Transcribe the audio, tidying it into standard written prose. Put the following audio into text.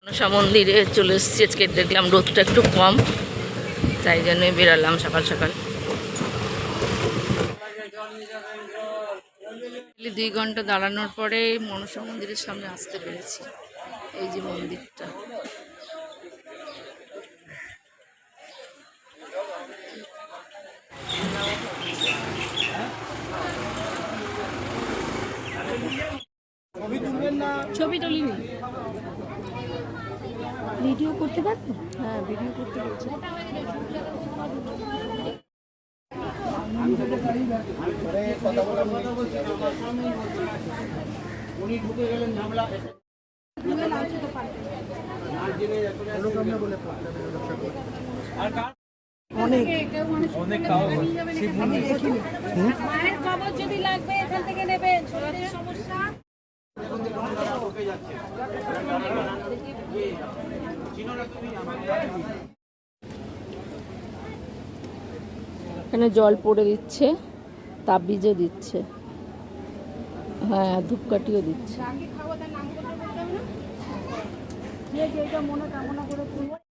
মনসা মন্দিরে চলে এসেছি। আজকে দেখলাম রোদটা একটু কম, তাই জন্যই বেরালাম সকাল সকাল। 2 ঘন্টা দাঁড়ানোর পরে মনসা মন্দিরের সামনে আসতে পেরেছি। এই যে মন্দিরটা, ছবি তুলিনি, ভিডিও করতে পারবো। হ্যাঁ, ভিডিও করতে বলছে। অনেক অনেক মায়ের খবর যদি লাগবে এখান থেকে নেবেন, সমস্যা। এখানে জল পড়ে দিচ্ছে, তাবিজও দিচ্ছে, হ্যাঁ ধূপকাঠিও দিচ্ছে।